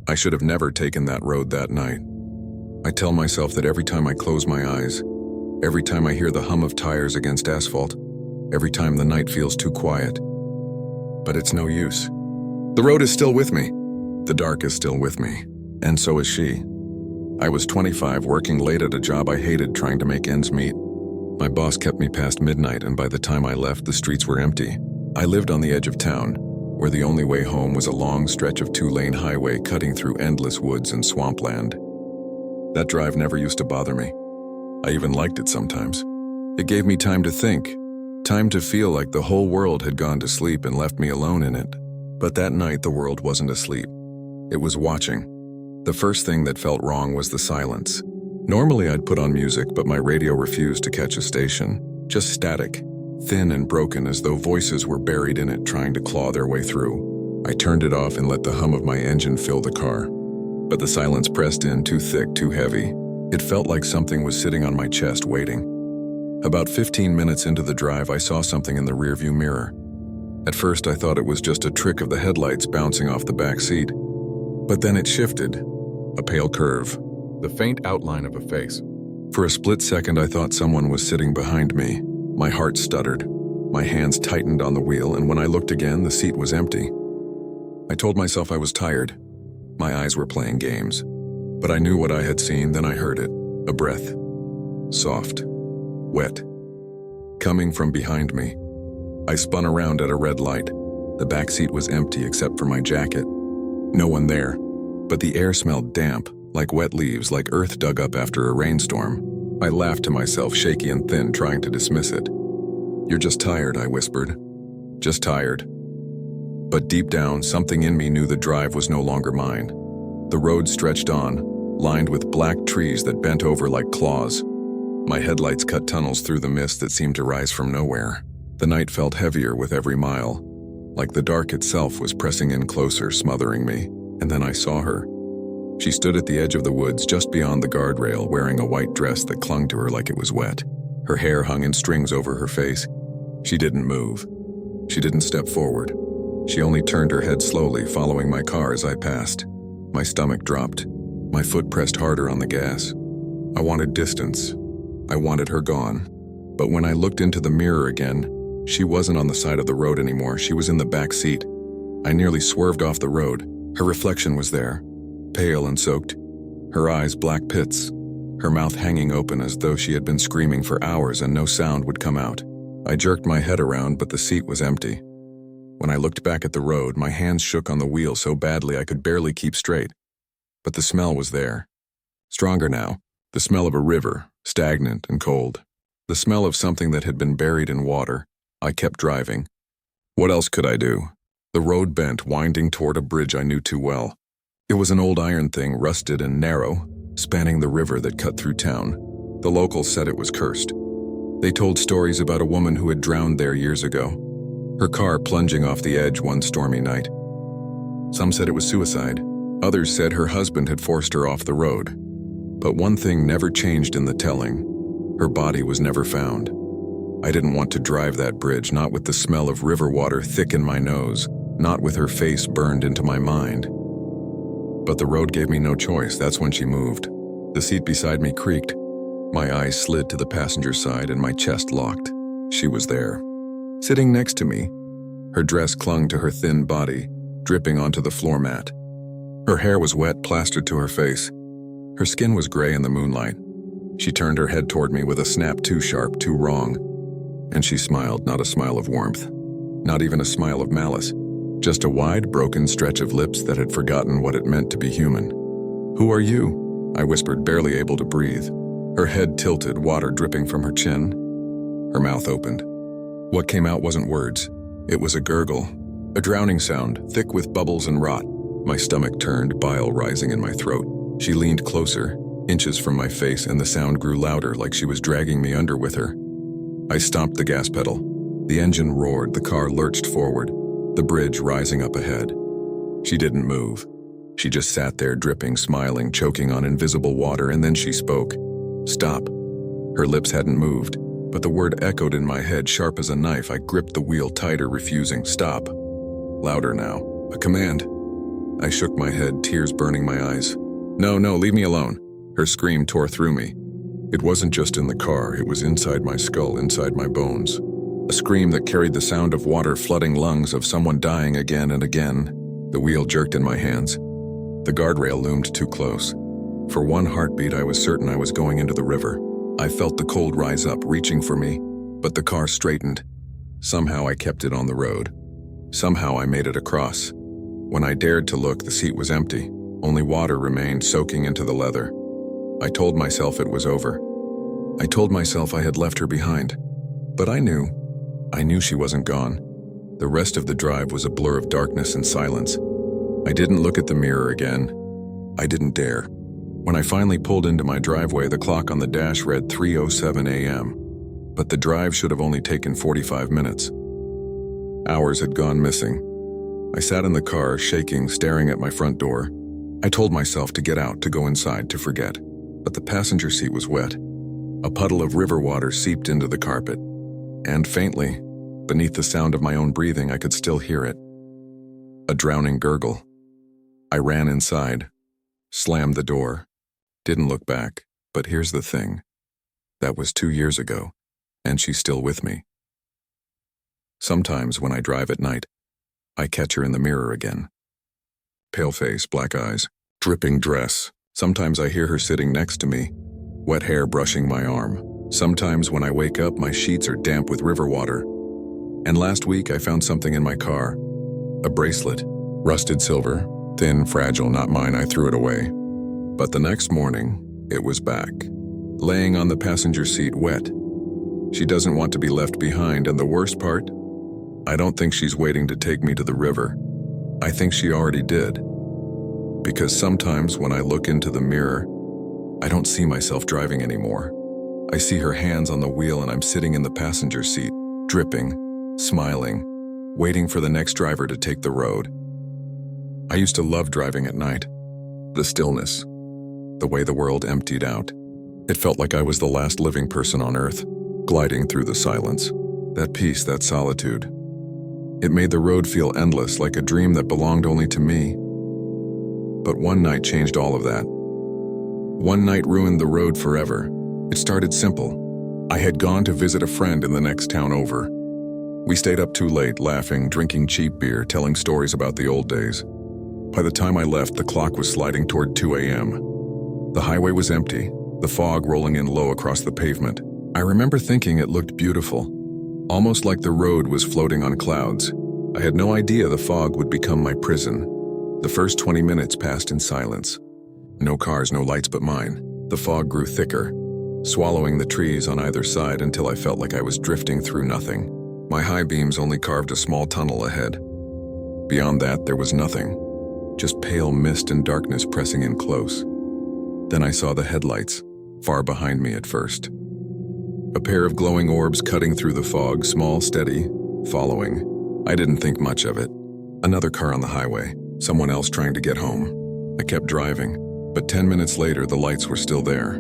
I should have never taken that road that night. I tell myself that every time I close my eyes, every time I hear the hum of tires against asphalt, every time the night feels too quiet. But it's no use. The road is still with me. The dark is still with me. And so is she. I was 25, working late at a job I hated, trying to make ends meet. My boss kept me past midnight, and by the time I left, the streets were empty. I lived on the edge of town, where the only way home was a long stretch of two-lane highway cutting through endless woods and swampland. That drive never used to bother me. I even liked it sometimes. It gave me time to think, time to feel like the whole world had gone to sleep and left me alone in it. But that night, the world wasn't asleep. It was watching. The first thing that felt wrong was the silence. Normally I'd put on music, but my radio refused to catch a station. Just static, thin and broken, as though voices were buried in it trying to claw their way through. I turned it off and let the hum of my engine fill the car. But the silence pressed in, too thick, too heavy. It felt like something was sitting on my chest waiting. About 15 minutes into the drive, I saw something in the rearview mirror. At first I thought it was just a trick of the headlights bouncing off the back seat. But then it shifted. A pale curve. The faint outline of a face. For a split second, I thought someone was sitting behind me. My heart stuttered. My hands tightened on the wheel, and when I looked again, the seat was empty. I told myself I was tired. My eyes were playing games. But I knew what I had seen, then I heard it. A breath. Soft. Wet. Coming from behind me. I spun around at a red light. The back seat was empty except for my jacket. No one there. But the air smelled damp, like wet leaves, like earth dug up after a rainstorm. I laughed to myself, shaky and thin, trying to dismiss it. "You're just tired," I whispered. "Just tired." But deep down, something in me knew the drive was no longer mine. The road stretched on, lined with black trees that bent over like claws. My headlights cut tunnels through the mist that seemed to rise from nowhere. The night felt heavier with every mile, like the dark itself was pressing in closer, smothering me. And then I saw her. She stood at the edge of the woods just beyond the guardrail, wearing a white dress that clung to her like it was wet. Her hair hung in strings over her face. She didn't move. She didn't step forward. She only turned her head slowly, following my car as I passed. My stomach dropped. My foot pressed harder on the gas. I wanted distance. I wanted her gone. But when I looked into the mirror again, she wasn't on the side of the road anymore. She was in the back seat. I nearly swerved off the road. Her reflection was there, pale and soaked. Her eyes black pits. Her mouth hanging open as though she had been screaming for hours and no sound would come out. I jerked my head around, but the seat was empty. When I looked back at the road, my hands shook on the wheel so badly I could barely keep straight. But the smell was there. Stronger now. The smell of a river, stagnant and cold. The smell of something that had been buried in water. I kept driving. What else could I do? The road bent, winding toward a bridge I knew too well. It was an old iron thing, rusted and narrow, spanning the river that cut through town. The locals said it was cursed. They told stories about a woman who had drowned there years ago, her car plunging off the edge one stormy night. Some said it was suicide. Others said her husband had forced her off the road. But one thing never changed in the telling. Her body was never found. I didn't want to drive that bridge, not with the smell of river water thick in my nose, not with her face burned into my mind. But the road gave me no choice. That's when she moved. The seat beside me creaked. My eyes slid to the passenger side and my chest locked. She was there, sitting next to me. Her dress clung to her thin body, dripping onto the floor mat. Her hair was wet, plastered to her face. Her skin was gray in the moonlight. She turned her head toward me with a snap too sharp, too wrong. And she smiled, not a smile of warmth, not even a smile of malice, just a wide, broken stretch of lips that had forgotten what it meant to be human. "Who are you?" I whispered, barely able to breathe. Her head tilted, water dripping from her chin. Her mouth opened. What came out wasn't words. It was a gurgle, a drowning sound, thick with bubbles and rot. My stomach turned, bile rising in my throat. She leaned closer, inches from my face, and the sound grew louder, like she was dragging me under with her. I stomped the gas pedal. The engine roared, the car lurched forward, the bridge rising up ahead. She didn't move. She just sat there, dripping, smiling, choking on invisible water, and then she spoke. "Stop." Her lips hadn't moved, but the word echoed in my head, sharp as a knife. I gripped the wheel tighter, refusing. "Stop." Louder now. A command. I shook my head, tears burning my eyes. No, leave me alone. Her scream tore through me. It wasn't just in the car, it was inside my skull, inside my bones. A scream that carried the sound of water flooding lungs, of someone dying again and again. The wheel jerked in my hands. The guardrail loomed too close. For one heartbeat, I was certain I was going into the river. I felt the cold rise up, reaching for me, but the car straightened. Somehow I kept it on the road. Somehow I made it across. When I dared to look, the seat was empty. Only water remained soaking into the leather. I told myself it was over. I told myself I had left her behind. But I knew she wasn't gone. The rest of the drive was a blur of darkness and silence. I didn't look at the mirror again. I didn't dare. When I finally pulled into my driveway, the clock on the dash read 3:07 a.m. But the drive should have only taken 45 minutes. Hours had gone missing. I sat in the car, shaking, staring at my front door. I told myself to get out, to go inside, to forget. But the passenger seat was wet. A puddle of river water seeped into the carpet. And faintly, beneath the sound of my own breathing, I could still hear it. A drowning gurgle. I ran inside, slammed the door, didn't look back. But here's the thing. That was 2 years ago, and she's still with me. Sometimes when I drive at night, I catch her in the mirror again. Pale face, black eyes, dripping dress. Sometimes I hear her sitting next to me, wet hair brushing my arm. Sometimes when I wake up, my sheets are damp with river water. And last week I found something in my car. A bracelet, rusted silver, thin, fragile, not mine. I threw it away. But the next morning, it was back, laying on the passenger seat, wet. She doesn't want to be left behind, and the worst part? I don't think she's waiting to take me to the river. I think she already did. Because sometimes when I look into the mirror, I don't see myself driving anymore. I see her hands on the wheel, and I'm sitting in the passenger seat, dripping, smiling, waiting for the next driver to take the road. I used to love driving at night. The stillness, the way the world emptied out. It felt like I was the last living person on earth, gliding through the silence. That peace, that solitude. It made the road feel endless, like a dream that belonged only to me. But one night changed all of that. One night ruined the road forever. It started simple. I had gone to visit a friend in the next town over. We stayed up too late, laughing, drinking cheap beer, telling stories about the old days. By the time I left, the clock was sliding toward 2 a.m. The highway was empty, the fog rolling in low across the pavement. I remember thinking it looked beautiful, almost like the road was floating on clouds. I had no idea the fog would become my prison. The first 20 minutes passed in silence. No cars, no lights but mine. The fog grew thicker, swallowing the trees on either side until I felt like I was drifting through nothing. My high beams only carved a small tunnel ahead. Beyond that, there was nothing, just pale mist and darkness pressing in close. Then I saw the headlights, far behind me at first. A pair of glowing orbs cutting through the fog, small, steady, following. I didn't think much of it. Another car on the highway, someone else trying to get home. I kept driving, but 10 minutes later the lights were still there.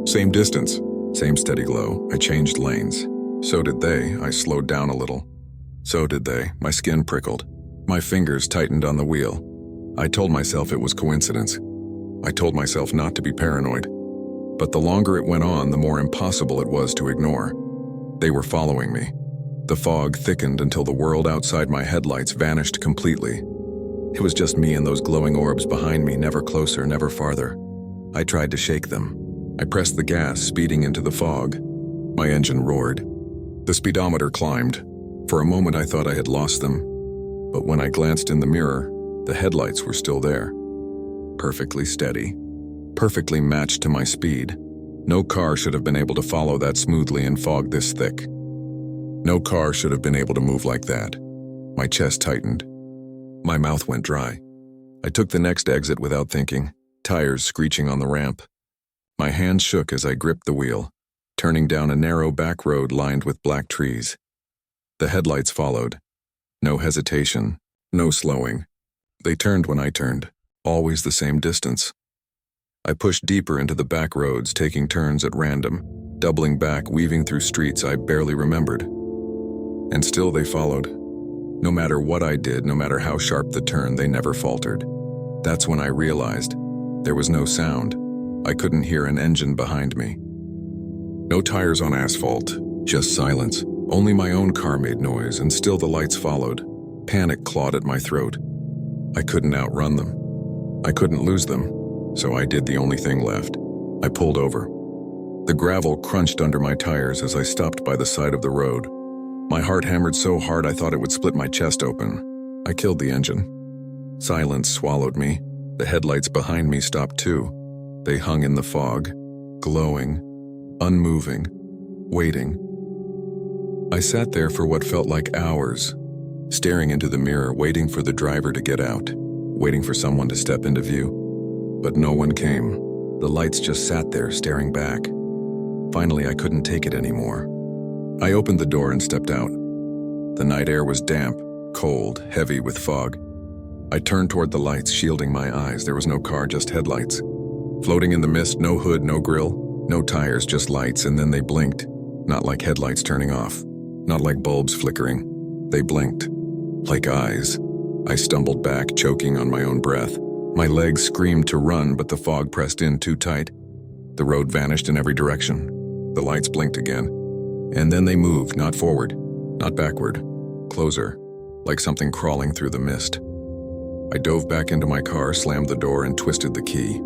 Same distance, same steady glow. I changed lanes. So did they. I slowed down a little. So did they. My skin prickled. My fingers tightened on the wheel. I told myself it was coincidence. I told myself not to be paranoid. But the longer it went on, the more impossible it was to ignore. They were following me. The fog thickened until the world outside my headlights vanished completely. It was just me and those glowing orbs behind me, never closer, never farther. I tried to shake them. I pressed the gas, speeding into the fog. My engine roared. The speedometer climbed. For a moment I thought I had lost them. But when I glanced in the mirror, the headlights were still there. Perfectly steady. Perfectly matched to my speed. No car should have been able to follow that smoothly in fog this thick. No car should have been able to move like that. My chest tightened. My mouth went dry. I took the next exit without thinking, tires screeching on the ramp. My hands shook as I gripped the wheel, turning down a narrow back road lined with black trees. The headlights followed. No hesitation, no slowing. They turned when I turned, always the same distance. I pushed deeper into the back roads, taking turns at random, doubling back, weaving through streets I barely remembered. And still they followed. No matter what I did, no matter how sharp the turn, they never faltered. That's when I realized there was no sound. I couldn't hear an engine behind me. No tires on asphalt, just silence. Only my own car made noise, and still the lights followed. Panic clawed at my throat. I couldn't outrun them. I couldn't lose them, so I did the only thing left. I pulled over. The gravel crunched under my tires as I stopped by the side of the road. My heart hammered so hard I thought it would split my chest open. I killed the engine. Silence swallowed me. The headlights behind me stopped too. They hung in the fog, glowing, unmoving, waiting. I sat there for what felt like hours, staring into the mirror, waiting for the driver to get out, waiting for someone to step into view. But no one came. The lights just sat there, staring back. Finally, I couldn't take it anymore. I opened the door and stepped out. The night air was damp, cold, heavy with fog. I turned toward the lights, shielding my eyes. There was no car, just headlights. Floating in the mist, no hood, no grill, no tires, just lights, and then they blinked. Not like headlights turning off, not like bulbs flickering. They blinked, like eyes. I stumbled back, choking on my own breath. My legs screamed to run, but the fog pressed in too tight. The road vanished in every direction. The lights blinked again. And then they moved, not forward, not backward, closer, like something crawling through the mist. I dove back into my car, slammed the door, and twisted the key.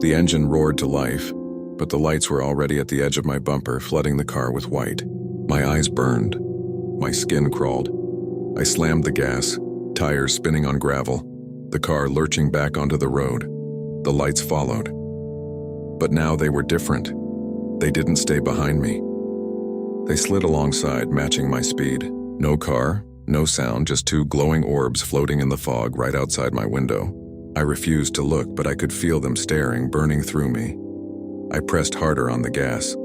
The engine roared to life, but the lights were already at the edge of my bumper, flooding the car with white. My eyes burned. My skin crawled. I slammed the gas, tires spinning on gravel, the car lurching back onto the road. The lights followed. But now they were different. They didn't stay behind me. They slid alongside, matching my speed. No car, no sound, just two glowing orbs floating in the fog right outside my window. I refused to look, but I could feel them staring, burning through me. I pressed harder on the gas.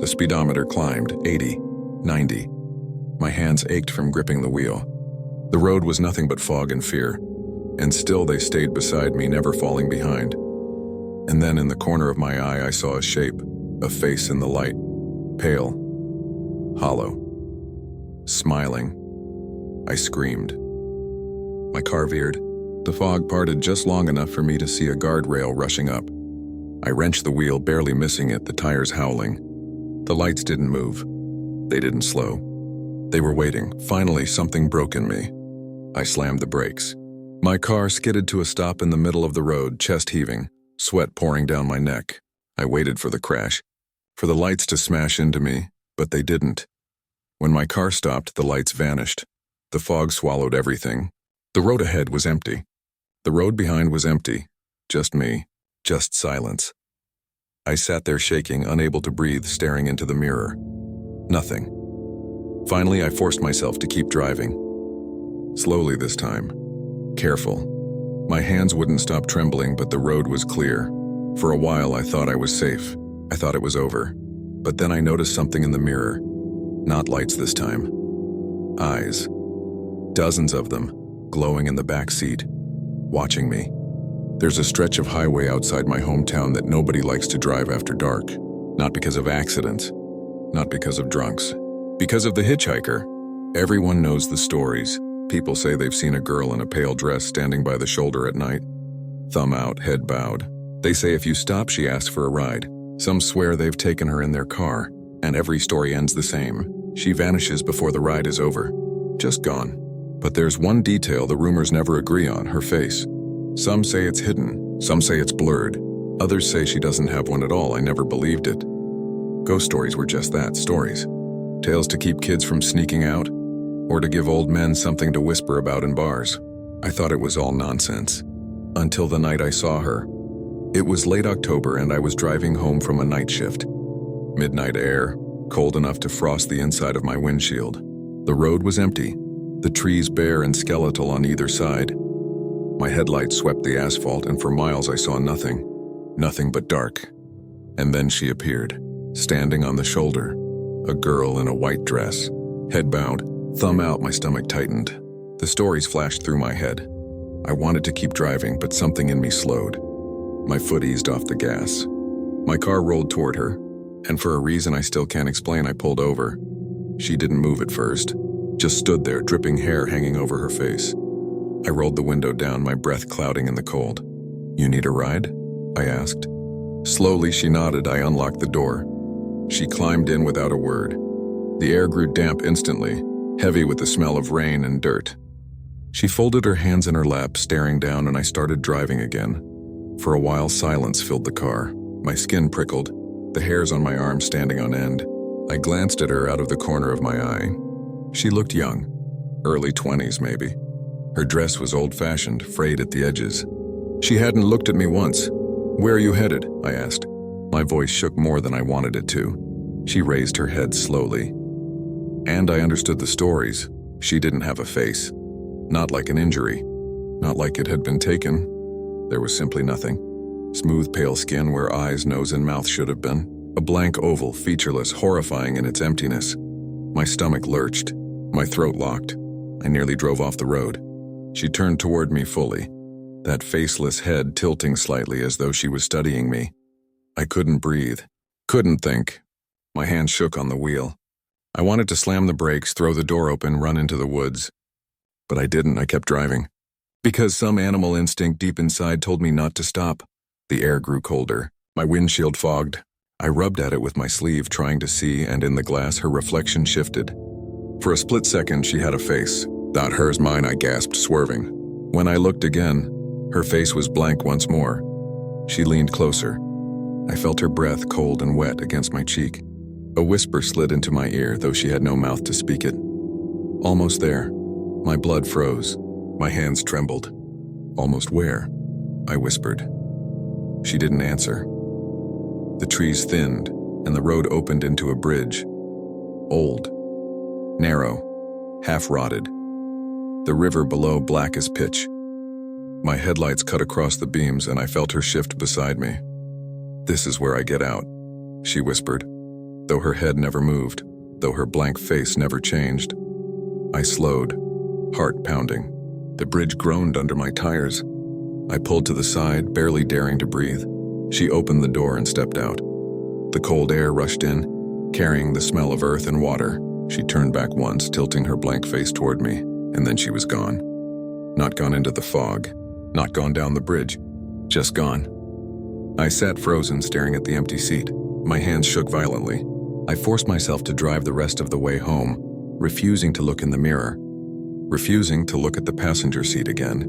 The speedometer climbed, 80, 90. My hands ached from gripping the wheel. The road was nothing but fog and fear, and still they stayed beside me, never falling behind. And then in the corner of my eye, I saw a shape, a face in the light, pale, hollow, smiling. I screamed. My car veered. The fog parted just long enough for me to see a guardrail rushing up. I wrenched the wheel, barely missing it, the tires howling. The lights didn't move. They didn't slow. They were waiting. Finally, something broke in me. I slammed the brakes. My car skidded to a stop in the middle of the road, chest heaving, sweat pouring down my neck. I waited for the crash, for the lights to smash into me, but they didn't. When my car stopped, the lights vanished. The fog swallowed everything. The road ahead was empty. The road behind was empty. Just me. Just silence. I sat there shaking, unable to breathe, staring into the mirror. Nothing. Finally, I forced myself to keep driving. Slowly this time. Careful. My hands wouldn't stop trembling, but the road was clear. For a while, I thought I was safe. I thought it was over. But then I noticed something in the mirror. Not lights this time. Eyes. Dozens of them, glowing in the back seat, watching me. There's a stretch of highway outside my hometown that nobody likes to drive after dark. Not because of accidents, not because of drunks, because of the hitchhiker. Everyone knows the stories. People say they've seen a girl in a pale dress standing by the shoulder at night. Thumb out, head bowed. They say if you stop, she asks for a ride. Some swear they've taken her in their car, and every story ends the same. She vanishes before the ride is over. Just gone. But there's one detail the rumors never agree on, her face. Some say it's hidden, some say it's blurred. Others say she doesn't have one at all. I never believed it. Ghost stories were just that, stories. Tales to keep kids from sneaking out, or to give old men something to whisper about in bars. I thought it was all nonsense. Until the night I saw her. It was late October and I was driving home from a night shift. Midnight air, cold enough to frost the inside of my windshield. The road was empty, the trees bare and skeletal on either side. My headlights swept the asphalt, and for miles I saw nothing. Nothing but dark. And then she appeared, standing on the shoulder. A girl in a white dress. Head bowed, thumb out, my stomach tightened. The stories flashed through my head. I wanted to keep driving, but something in me slowed. My foot eased off the gas. My car rolled toward her, and for a reason I still can't explain, I pulled over. She didn't move at first, just stood there, dripping hair hanging over her face. I rolled the window down, my breath clouding in the cold. "You need a ride?" I asked. Slowly, she nodded. I unlocked the door. She climbed in without a word. The air grew damp instantly, heavy with the smell of rain and dirt. She folded her hands in her lap, staring down, and I started driving again. For a while, silence filled the car. My skin prickled, the hairs on my arms standing on end. I glanced at her out of the corner of my eye. She looked young, early 20s maybe. Her dress was old-fashioned, frayed at the edges. She hadn't looked at me once. "Where are you headed?" I asked. My voice shook more than I wanted it to. She raised her head slowly. And I understood the stories. She didn't have a face. Not like an injury. Not like it had been taken. There was simply nothing. Smooth, pale skin where eyes, nose, and mouth should have been. A blank oval, featureless, horrifying in its emptiness. My stomach lurched. My throat locked. I nearly drove off the road. She turned toward me fully, that faceless head tilting slightly as though she was studying me. I couldn't breathe. Couldn't think. My hand shook on the wheel. I wanted to slam the brakes, throw the door open, run into the woods. But I didn't. I kept driving. Because some animal instinct deep inside told me not to stop. The air grew colder. My windshield fogged. I rubbed at it with my sleeve, trying to see, and in the glass her reflection shifted. For a split second, she had a face. "Not hers, mine," I gasped, swerving. When I looked again, her face was blank once more. She leaned closer. I felt her breath, cold and wet, against my cheek. A whisper slid into my ear, though she had no mouth to speak it. "Almost there." My blood froze. My hands trembled. "Almost where?" I whispered. She didn't answer. The trees thinned, and the road opened into a bridge. Old. Narrow. Half-rotted. The river below black as pitch. My headlights cut across the beams, and I felt her shift beside me. "This is where I get out," she whispered, though her head never moved, though her blank face never changed. I slowed, heart pounding. The bridge groaned under my tires. I pulled to the side, barely daring to breathe. She opened the door and stepped out. The cold air rushed in, carrying the smell of earth and water. She turned back once, tilting her blank face toward me, and then she was gone. Not gone into the fog, not gone down the bridge, just gone. I sat frozen, staring at the empty seat. My hands shook violently. I forced myself to drive the rest of the way home, refusing to look in the mirror, refusing to look at the passenger seat again.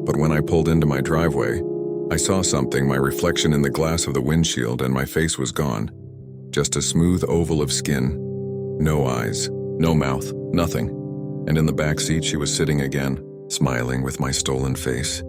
But when I pulled into my driveway, I saw something, my reflection in the glass of the windshield, and my face was gone. Just a smooth oval of skin. No eyes, no mouth, nothing. And in the back seat she was sitting again, smiling with my stolen face.